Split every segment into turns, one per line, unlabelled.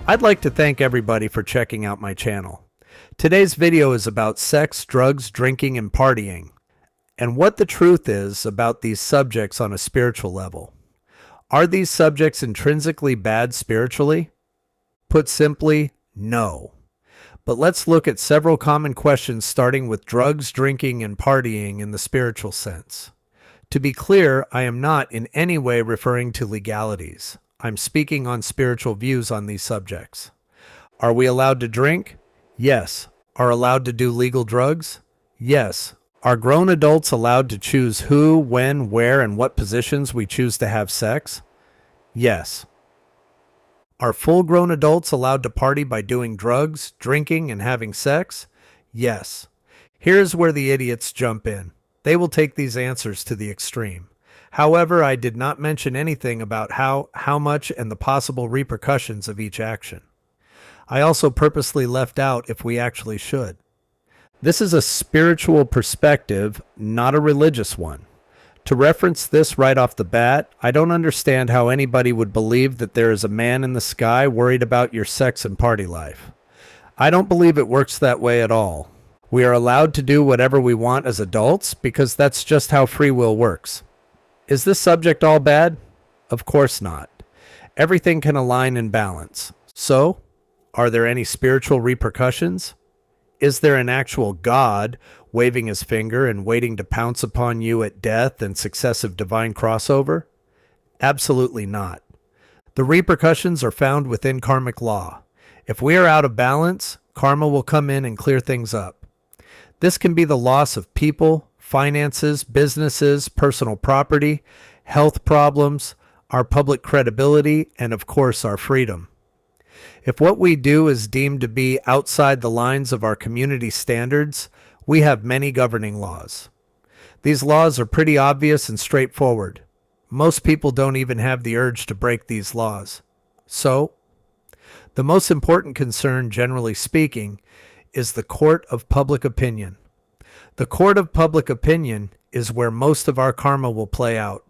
I'd like to thank everybody for checking out my channel. Today's video is about sex, drugs, drinking, and partying, and what the truth is about these subjects on a spiritual level. Are these subjects intrinsically bad spiritually? Put simply, no. But let's look at several common questions starting with drugs, drinking, and partying in the spiritual sense. To be clear, I am not in any way referring to legalities. I'm speaking on spiritual views on these subjects. Are we allowed to drink? Yes. Are allowed to do legal drugs? Yes. Are grown adults allowed to choose who, when, where, and what positions we choose to have sex? Yes. Are full-grown adults allowed to party by doing drugs, drinking, and having sex? Yes. Here's where the idiots jump in. They will take these answers to the extreme. However, I did not mention anything about how much, and the possible repercussions of each action. I also purposely left out if we actually should. This is a spiritual perspective, not a religious one. To reference this right off the bat, I don't understand how anybody would believe that there is a man in the sky worried about your sex and party life. I don't believe it works that way at all. We are allowed to do whatever we want as adults because that's just how free will works. Is this subject all bad? Of course not. Everything can align and balance. So, are there any spiritual repercussions? Is there an actual God waving his finger and waiting to pounce upon you at death and successive divine crossover? Absolutely not. The repercussions are found within karmic law. If we are out of balance, karma will come in and clear things up. This can be the loss of people, finances, businesses, personal property, health problems, our public credibility, and of course our freedom. If what we do is deemed to be outside the lines of our community standards, we have many governing laws. These laws are pretty obvious and straightforward. Most people don't even have the urge to break these laws. So, the most important concern, generally speaking, is the court of public opinion. The court of public opinion is where most of our karma will play out.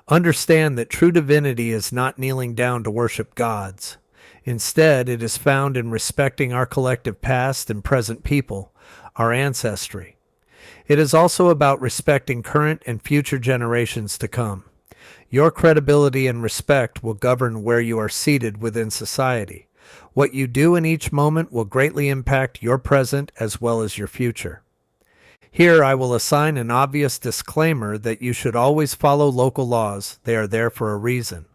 Understand that true divinity is not kneeling down to worship gods. Instead, it is found in respecting our collective past and present people, our ancestry. It is also about respecting current and future generations to come. Your credibility and respect will govern where you are seated within society. What you do in each moment will greatly impact your present as well as your future. Here I will assign an obvious disclaimer that you should always follow local laws. They are there for a reason.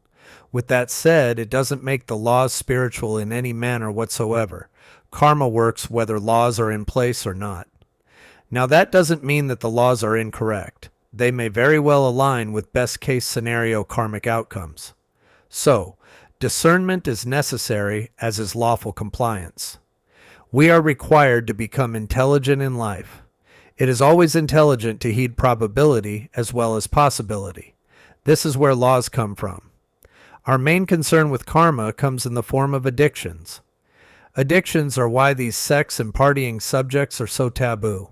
With that said, it doesn't make the laws spiritual in any manner whatsoever. Karma works whether laws are in place or not. Now that doesn't mean that the laws are incorrect. They may very well align with best case scenario karmic outcomes. So, discernment is necessary, as is lawful compliance. We are required to become intelligent in life. It is always intelligent to heed probability as well as possibility. This is where laws come from. Our main concern with karma comes in the form of addictions. Addictions are why these sex and partying subjects are so taboo.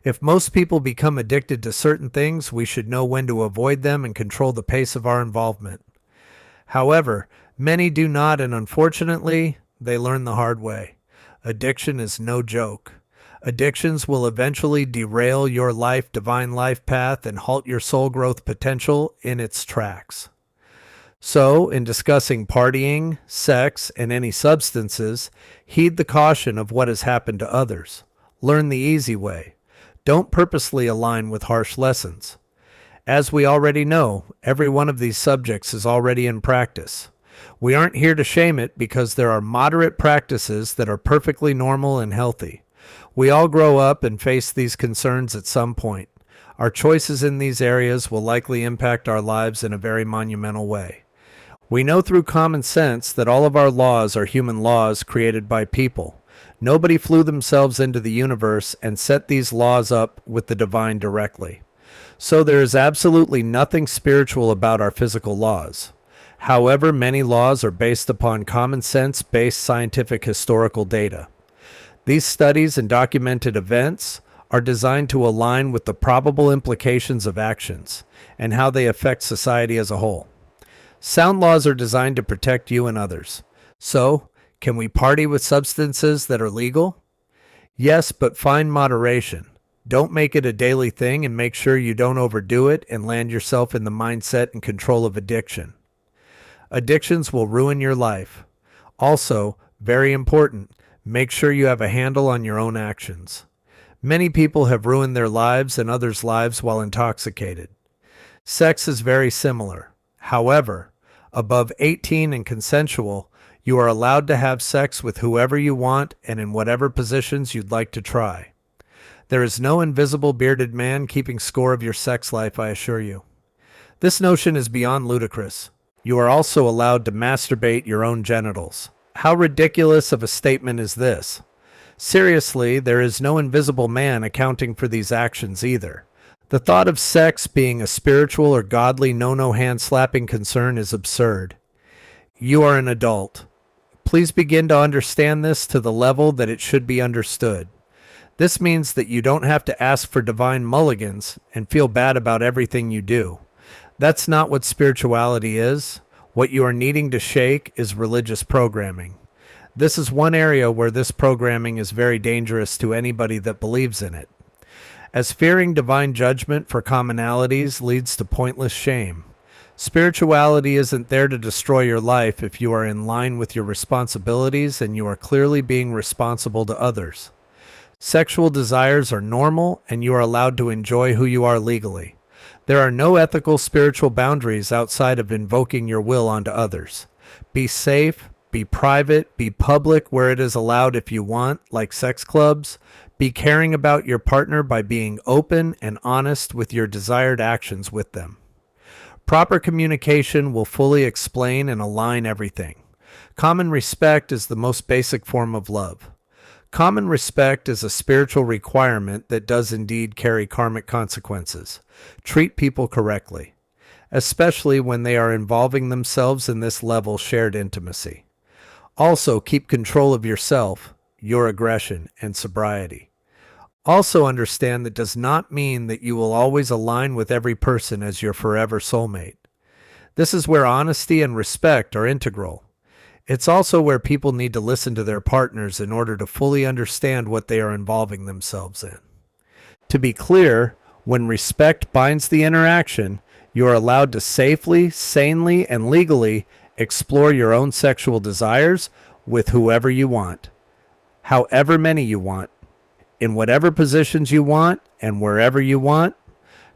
If most people become addicted to certain things, we should know when to avoid them and control the pace of our involvement. However, many do not, and unfortunately, they learn the hard way. Addiction is no joke. Addictions will eventually derail your divine life path and halt your soul growth potential in its tracks. So, in discussing partying, sex, and any substances, heed the caution of what has happened to others. Learn the easy way. Don't purposely align with harsh lessons. As we already know, every one of these subjects is already in practice. We aren't here to shame it because there are moderate practices that are perfectly normal and healthy. We all grow up and face these concerns at some point. Our choices in these areas will likely impact our lives in a very monumental way. We know through common sense that all of our laws are human laws created by people. Nobody flew themselves into the universe and set these laws up with the divine directly. So there is absolutely nothing spiritual about our physical laws. However, many laws are based upon common sense-based scientific historical data. These studies and documented events are designed to align with the probable implications of actions and how they affect society as a whole. Sound laws are designed to protect you and others. So, Can we party with substances that are legal? Yes, but find moderation. Don't make it a daily thing, and make sure you don't overdo it and land yourself in the mindset and control of addiction. Addictions will ruin your life. Also, very important, make sure you have a handle on your own actions. Many people have ruined their lives and others' lives while intoxicated. Sex is very similar. However, above 18 and consensual, you are allowed to have sex with whoever you want and in whatever positions you'd like to try. There is no invisible bearded man keeping score of your sex life, I assure you. This notion is beyond ludicrous. You are also allowed to masturbate your own genitals. How ridiculous of a statement is this? Seriously, there is no invisible man accounting for these actions either. The thought of sex being a spiritual or godly no hand-slapping concern is absurd. You are an adult. Please begin to understand this to the level that it should be understood. This means that you don't have to ask for divine mulligans and feel bad about everything you do. That's not what spirituality is. What you are needing to shake is religious programming. This is one area where this programming is very dangerous to anybody that believes in it, as fearing divine judgment for commonalities leads to pointless shame. Spirituality isn't there to destroy your life if you are in line with your responsibilities and you are clearly being responsible to others. Sexual desires are normal and you are allowed to enjoy who you are legally. There are no ethical spiritual boundaries outside of invoking your will onto others. Be safe, be private, be public where it is allowed if you want, like sex clubs. Be caring about your partner by being open and honest with your desired actions with them. Proper communication will fully explain and align everything. Common respect is the most basic form of love. Common respect is a spiritual requirement that does indeed carry karmic consequences. Treat people correctly, especially when they are involving themselves in this level shared intimacy. Also, keep control of yourself, your aggression, and sobriety. Also understand that does not mean that you will always align with every person as your forever soulmate. This is where honesty and respect are integral. It's also where people need to listen to their partners in order to fully understand what they are involving themselves in. To be clear, when respect binds the interaction, you are allowed to safely, sanely, and legally explore your own sexual desires with whoever you want, however many you want, in whatever positions you want, and wherever you want.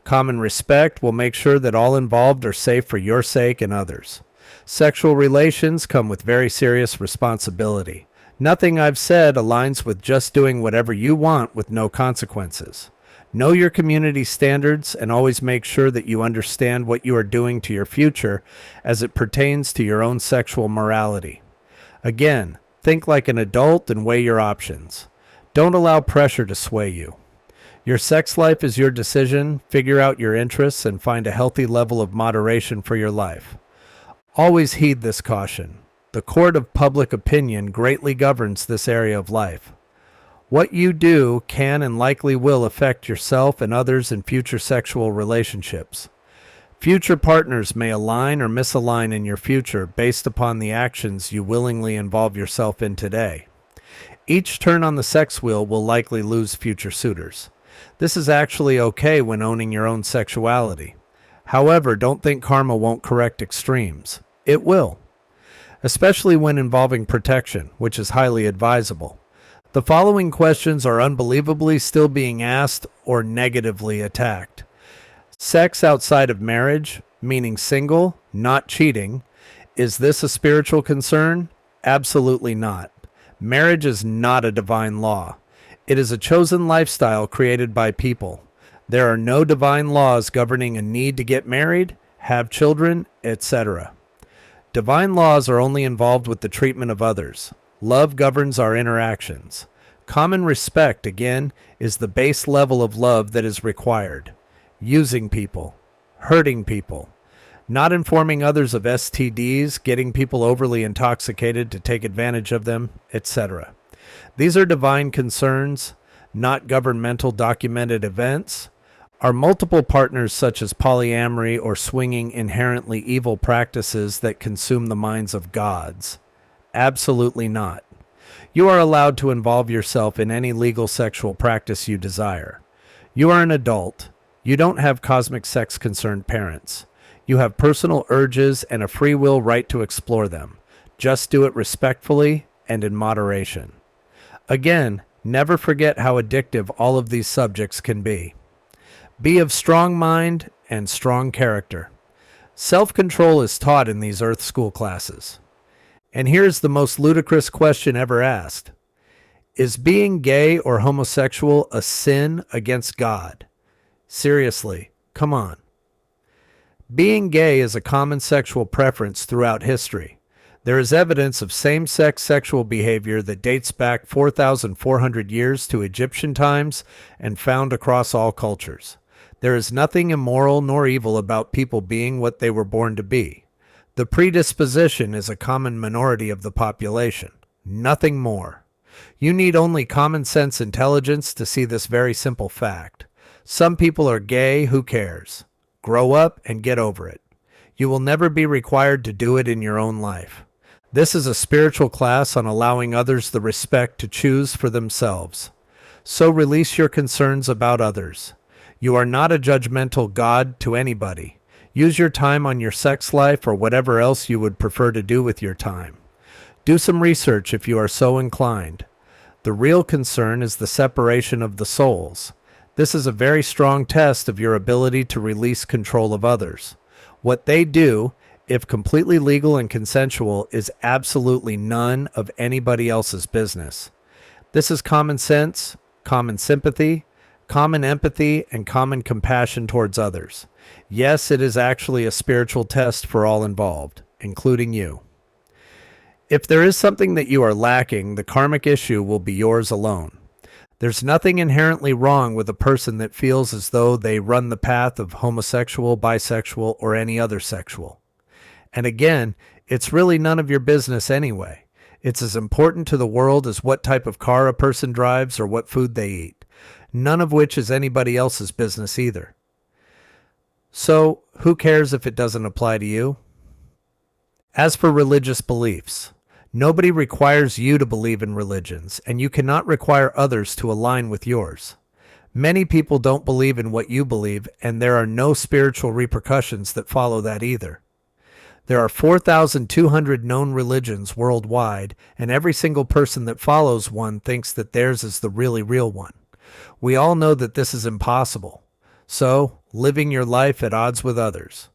Common respect will make sure that all involved are safe for your sake and others. Sexual relations come with very serious responsibility. Nothing I've said aligns with just doing whatever you want with no consequences. Know your community standards and always make sure that you understand what you are doing to your future as it pertains to your own sexual morality. Again, think like an adult and weigh your options. Don't allow pressure to sway you. Your sex life is your decision. Figure out your interests and find a healthy level of moderation for your life. Always heed this caution. The court of public opinion greatly governs this area of life. What you do can and likely will affect yourself and others in future sexual relationships. Future partners may align or misalign in your future based upon the actions you willingly involve yourself in today. Each turn on the sex wheel will likely lose future suitors. This is actually okay when owning your own sexuality. However, don't think karma won't correct extremes. It will, especially when involving protection, which is highly advisable. The following questions are unbelievably still being asked or negatively attacked. Sex outside of marriage, meaning single, not cheating. Is this a spiritual concern? Absolutely not. Marriage is not a divine law. It is a chosen lifestyle created by people. There are no divine laws governing a need to get married, have children, etc. Divine laws are only involved with the treatment of others. Love governs our interactions. Common respect, again, is the base level of love that is required. Using people, hurting people, not informing others of STDs, getting people overly intoxicated to take advantage of them, etc. These are divine concerns, not governmental documented events. Are multiple partners such as polyamory or swinging inherently evil practices that consume the minds of gods? Absolutely not. You are allowed to involve yourself in any legal sexual practice you desire. You are an adult. You don't have cosmic sex-concerned parents. You have personal urges and a free will right to explore them. Just do it respectfully and in moderation. Again, never forget how addictive all of these subjects can be. Be of strong mind and strong character. Self-control is taught in these Earth School classes. And here's the most ludicrous question ever asked. Is being gay or homosexual a sin against God? Seriously, come on. Being gay is a common sexual preference throughout history. There is evidence of same-sex sexual behavior that dates back 4,400 years to Egyptian times and found across all cultures. There is nothing immoral nor evil about people being what they were born to be. The predisposition is a common minority of the population. Nothing more. You need only common sense intelligence to see this very simple fact. Some people are gay, who cares? Grow up and get over it. You will never be required to do it in your own life. This is a spiritual class on allowing others the respect to choose for themselves. So release your concerns about others. You are not a judgmental God to anybody. Use your time on your sex life or whatever else you would prefer to do with your time. Do some research if you are so inclined. The real concern is the separation of the souls. This is a very strong test of your ability to release control of others. What they do, if completely legal and consensual, is absolutely none of anybody else's business. This is common sense, common sympathy, common empathy, and common compassion towards others. Yes, it is actually a spiritual test for all involved, including you. If there is something that you are lacking, the karmic issue will be yours alone. There's nothing inherently wrong with a person that feels as though they run the path of homosexual, bisexual, or any other sexual. And again, it's really none of your business anyway. It's as important to the world as what type of car a person drives or what food they eat. None of which is anybody else's business either. So, who cares if it doesn't apply to you? As for religious beliefs, nobody requires you to believe in religions, and you cannot require others to align with yours. Many people don't believe in what you believe, and there are no spiritual repercussions that follow that either. There are 4,200 known religions worldwide, and every single person that follows one thinks that theirs is the really real one. We all know that this is impossible. So, living your life at odds with others.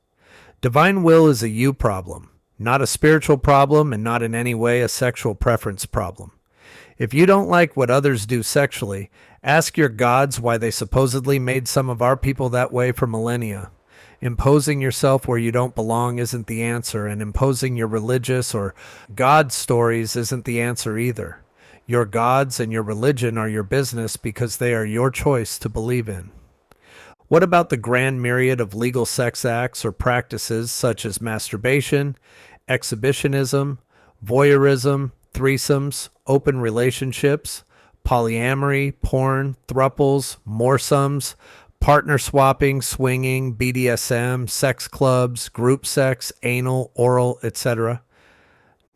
Divine will is a you problem, not a spiritual problem and not in any way a sexual preference problem. If you don't like what others do sexually, ask your gods why they supposedly made some of our people that way for millennia. Imposing yourself where you don't belong isn't the answer, and imposing your religious or God stories isn't the answer either. Your gods and your religion are your business because they are your choice to believe in. What about the grand myriad of legal sex acts or practices such as masturbation, exhibitionism, voyeurism, threesomes, open relationships, polyamory, porn, thruples, moresomes, partner swapping, swinging, BDSM, sex clubs, group sex, anal, oral, etc.?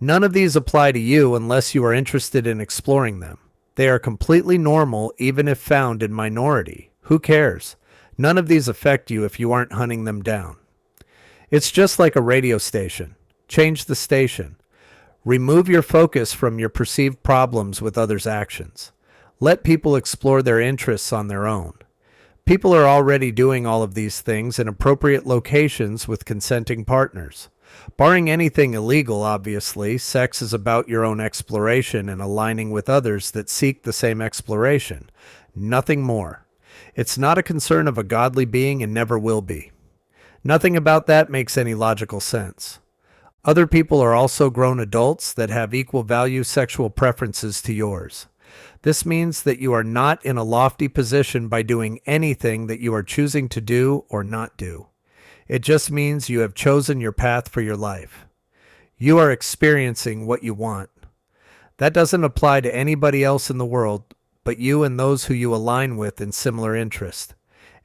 None of these apply to you unless you are interested in exploring them. They are completely normal even if found in minority. Who cares? None of these affect you if you aren't hunting them down. It's just like a radio station. Change the station. Remove your focus from your perceived problems with others' actions. Let people explore their interests on their own. People are already doing all of these things in appropriate locations with consenting partners. Barring anything illegal, obviously, sex is about your own exploration and aligning with others that seek the same exploration. Nothing more. It's not a concern of a godly being and never will be. Nothing about that makes any logical sense. Other people are also grown adults that have equal value sexual preferences to yours. This means that you are not in a lofty position by doing anything that you are choosing to do or not do. It just means you have chosen your path for your life. You are experiencing what you want. That doesn't apply to anybody else in the world but you and those who you align with in similar interest.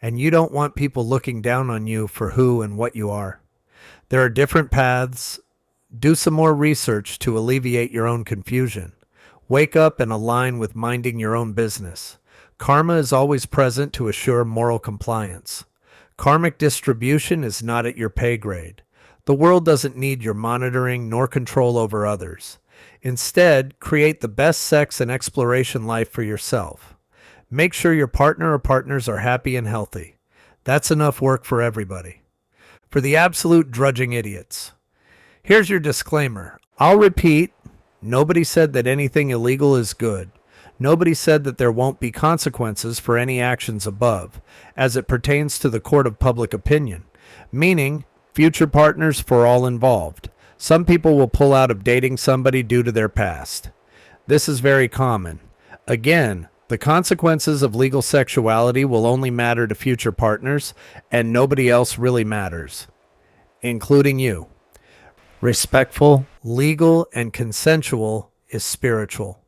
And you don't want people looking down on you for who and what you are. There are different paths. Do some more research to alleviate your own confusion. Wake up and align with minding your own business. Karma is always present to assure moral compliance. Karmic distribution is not at your pay grade. The world doesn't need your monitoring nor control over others. Instead, create the best sex and exploration life for yourself. Make sure your partner or partners are happy and healthy. That's enough work for everybody. For the absolute drudging idiots, here's your disclaimer. I'll repeat, nobody said that anything illegal is good. Nobody said that there won't be consequences for any actions above, as it pertains to the court of public opinion, meaning future partners for all involved. Some people will pull out of dating somebody due to their past. This is very common. Again, the consequences of legal sexuality will only matter to future partners, and nobody else really matters, including you. Respectful, legal, and consensual is spiritual.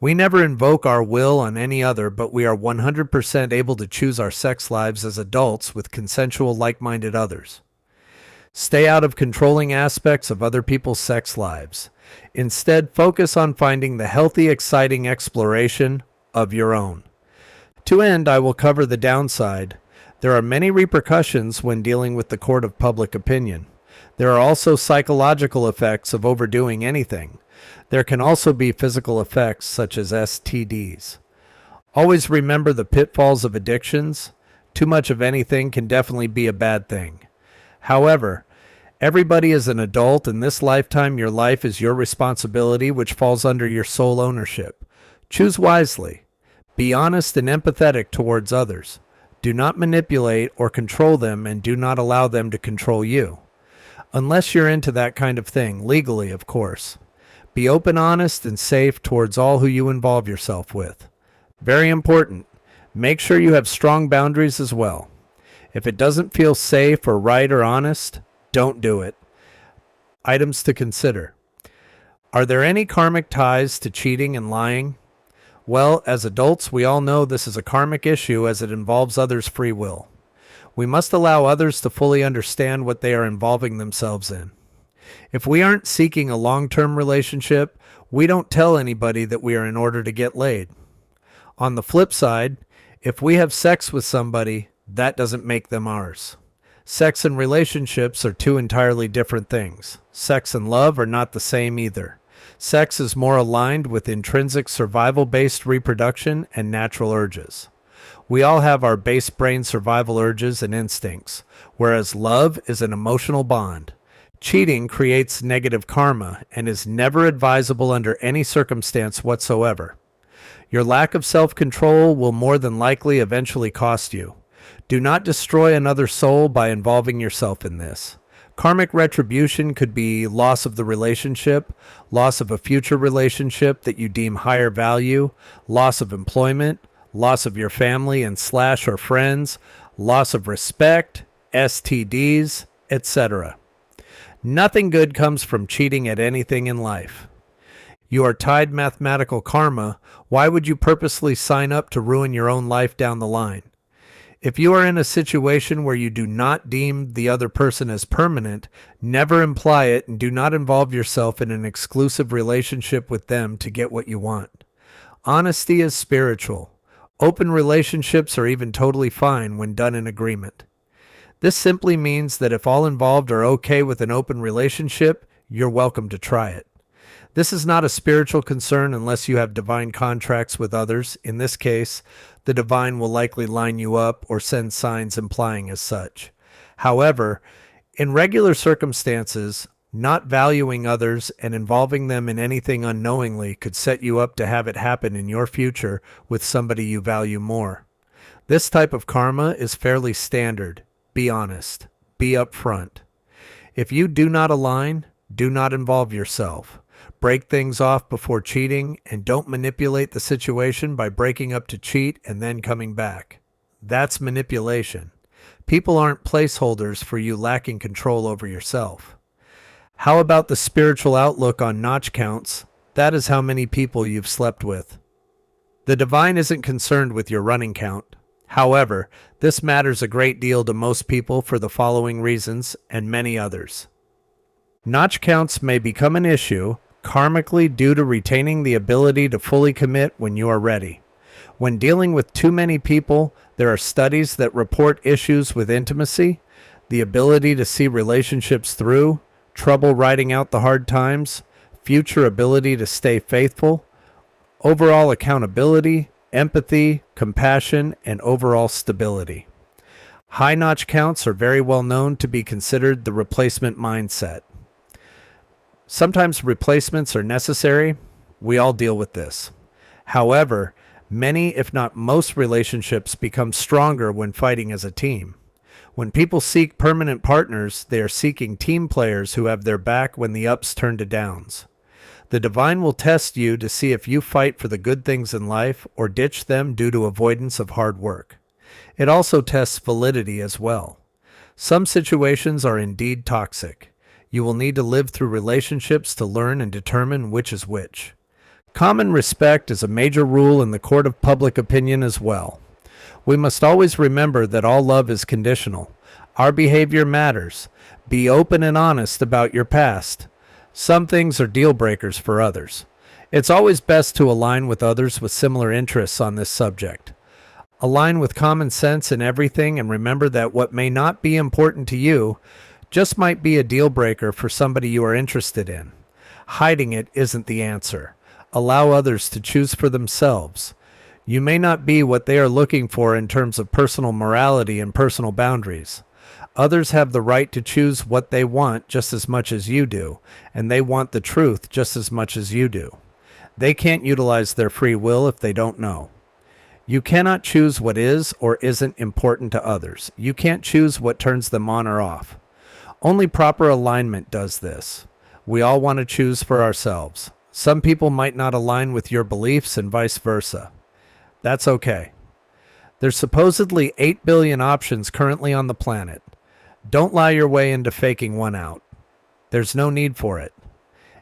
We never invoke our will on any other, but we are 100% able to choose our sex lives as adults with consensual, like-minded others. Stay out of controlling aspects of other people's sex lives. Instead, focus on finding the healthy, exciting exploration of your own. To end, I will cover the downside. There are many repercussions when dealing with the court of public opinion. There are also psychological effects of overdoing anything. There can also be physical effects such as STDs. Always remember the pitfalls of addictions. Too much of anything can definitely be a bad thing. However, everybody is an adult. In this lifetime, your life is your responsibility, which falls under your sole ownership. Choose wisely. Be honest and empathetic towards others. Do not manipulate or control them, and do not allow them to control you. Unless you're into that kind of thing, legally, of course. Be open, honest, and safe towards all who you involve yourself with. Very important. Make sure you have strong boundaries as well. If it doesn't feel safe or right or honest, don't do it. Items to consider. Are there any karmic ties to cheating and lying? Well, as adults, we all know this is a karmic issue as it involves others' free will. We must allow others to fully understand what they are involving themselves in. If we aren't seeking a long-term relationship, we don't tell anybody that we are in order to get laid. On the flip side, if we have sex with somebody, that doesn't make them ours. Sex and relationships are two entirely different things. Sex and love are not the same either. Sex is more aligned with intrinsic survival-based reproduction and natural urges. We all have our base brain survival urges and instincts, whereas love is an emotional bond. Cheating creates negative karma and is never advisable under any circumstance whatsoever. Your lack of self-control will more than likely eventually cost you. Do not destroy another soul by involving yourself in this. Karmic retribution could be loss of the relationship, loss of a future relationship that you deem higher value, loss of employment, loss of your family and / or friends, loss of respect, STDs, etc. Nothing good comes from cheating at anything in life. You are tied mathematical karma. Why would you purposely sign up to ruin your own life down the line? If you are in a situation where you do not deem the other person as permanent, never imply it and do not involve yourself in an exclusive relationship with them to get what you want. Honesty is spiritual. Open relationships are even totally fine when done in agreement. This simply means that if all involved are okay with an open relationship, you're welcome to try it. This is not a spiritual concern unless you have divine contracts with others. In this case, the divine will likely line you up or send signs implying as such. However, in regular circumstances, not valuing others and involving them in anything unknowingly could set you up to have it happen in your future with somebody you value more. This type of karma is fairly standard. Be honest. Be upfront. If you do not align, do not involve yourself. Break things off before cheating, and don't manipulate the situation by breaking up to cheat and then coming back. That's manipulation. People aren't placeholders for you lacking control over yourself. How about the spiritual outlook on notch counts? That is how many people you've slept with. The divine isn't concerned with your running count. However, this matters a great deal to most people for the following reasons and many others. Notch counts may become an issue karmically due to retaining the ability to fully commit when you are ready. When dealing with too many people, there are studies that report issues with intimacy, the ability to see relationships through, trouble riding out the hard times, future ability to stay faithful, overall accountability, empathy, compassion, and overall stability. High notch counts are very well known to be considered the replacement mindset. Sometimes replacements are necessary. We all deal with this. However, many, if not most, relationships become stronger when fighting as a team. When people seek permanent partners, they are seeking team players who have their back when the ups turn to downs. The divine will test you to see if you fight for the good things in life or ditch them due to avoidance of hard work. It also tests validity as well. Some situations are indeed toxic. You will need to live through relationships to learn and determine which is which. Common respect is a major rule in the court of public opinion as well. We must always remember that all love is conditional. Our behavior matters. Be open and honest about your past. Some things are deal breakers for others. It's always best to align with others with similar interests on this subject. Align with common sense in everything and remember that what may not be important to you just might be a deal breaker for somebody you are interested in. Hiding it isn't the answer. Allow others to choose for themselves. You may not be what they are looking for in terms of personal morality and personal boundaries. Others have the right to choose what they want just as much as you do, and they want the truth just as much as you do. They can't utilize their free will if they don't know. You cannot choose what is or isn't important to others. You can't choose what turns them on or off. Only proper alignment does this. We all want to choose for ourselves. Some people might not align with your beliefs and vice versa. That's okay. There's supposedly 8 billion options currently on the planet. Don't lie your way into faking one out. There's no need for it.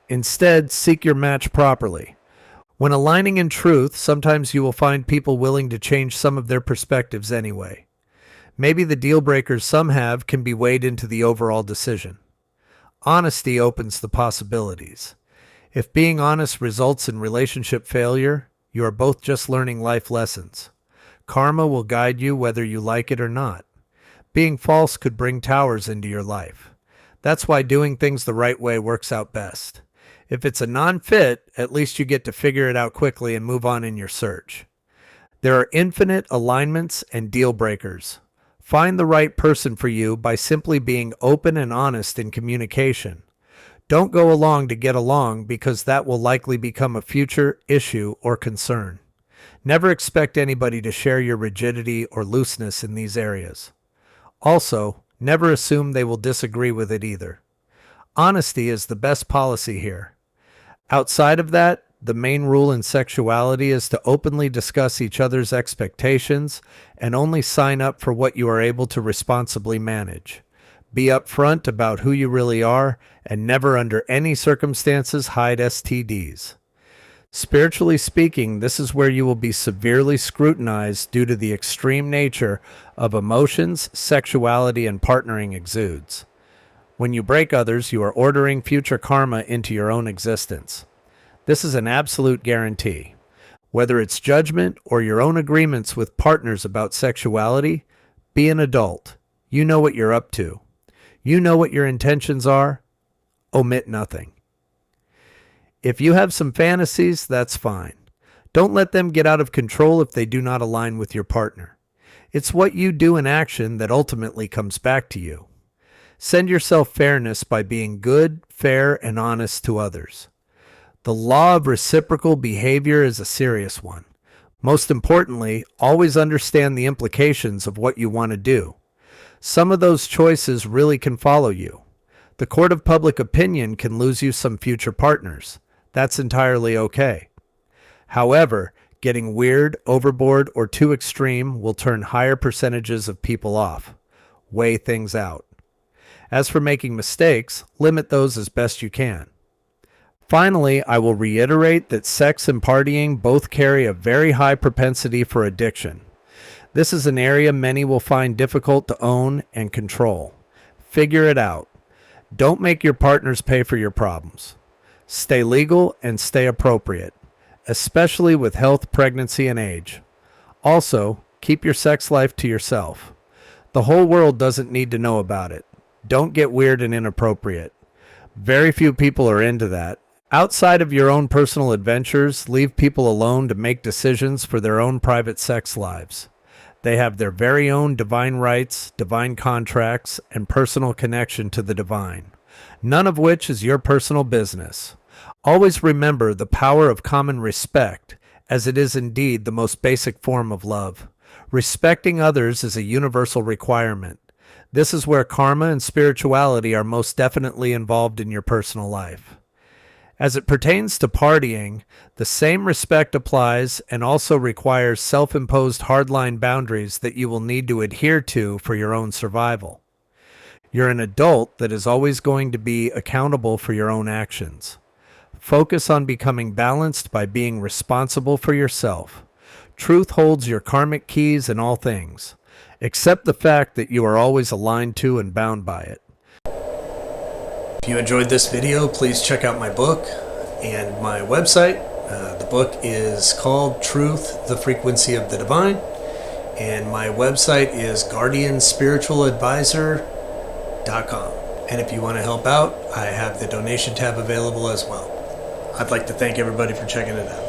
Instead, seek your match properly. When aligning in truth, sometimes you will find people willing to change some of their perspectives anyway. Maybe the deal breakers some have can be weighed into the overall decision. Honesty opens the possibilities. If being honest results in relationship failure, you are both just learning life lessons. Karma will guide you whether you like it or not. Being false could bring towers into your life. That's why doing things the right way works out best. If it's a non-fit, at least you get to figure it out quickly and move on in your search. There are infinite alignments and deal breakers. Find the right person for you by simply being open and honest in communication. Don't go along to get along because that will likely become a future issue or concern. Never expect anybody to share your rigidity or looseness in these areas. Also, never assume they will disagree with it either. Honesty is the best policy here. Outside of that, the main rule in sexuality is to openly discuss each other's expectations and only sign up for what you are able to responsibly manage. Be upfront about who you really are and never under any circumstances hide STDs. Spiritually speaking, this is where you will be severely scrutinized due to the extreme nature of emotions, sexuality, and partnering exudes. When you break others, you are ordering future karma into your own existence. This is an absolute guarantee. Whether it's judgment or your own agreements with partners about sexuality, be an adult. You know what you're up to. You know what your intentions are. Omit nothing. If you have some fantasies, that's fine. Don't let them get out of control if they do not align with your partner. It's what you do in action that ultimately comes back to you. Send yourself fairness by being good, fair, and honest to others. The law of reciprocal behavior is a serious one. Most importantly, always understand the implications of what you want to do. Some of those choices really can follow you. The court of public opinion can lose you some future partners. That's entirely okay. However, getting weird, overboard, or too extreme will turn higher percentages of people off. Weigh things out. As for making mistakes, limit those as best you can. Finally, I will reiterate that sex and partying both carry a very high propensity for addiction. This is an area many will find difficult to own and control. Figure it out. Don't make your partners pay for your problems. Stay legal and stay appropriate, especially with health, pregnancy, and age. Also, keep your sex life to yourself. The whole world doesn't need to know about it. Don't get weird and inappropriate. Very few people are into that. Outside of your own personal adventures, leave people alone to make decisions for their own private sex lives. They have their very own divine rights, divine contracts, and personal connection to the divine, none of which is your personal business. Always remember the power of common respect, as it is indeed the most basic form of love. Respecting others is a universal requirement. This is where karma and spirituality are most definitely involved in your personal life. As it pertains to partying, the same respect applies and also requires self-imposed hardline boundaries that you will need to adhere to for your own survival. You're an adult that is always going to be accountable for your own actions. Focus on becoming balanced by being responsible for yourself. Truth holds your karmic keys in all things. Accept the fact that you are always aligned to and bound by it. If you enjoyed this video, please check out my book and my website. The book is called Truth, the Frequency of the Divine, and my website is guardianspiritualadvisor.com. And if you want to help out, I have the donation tab available as well. I'd like to thank everybody for checking it out.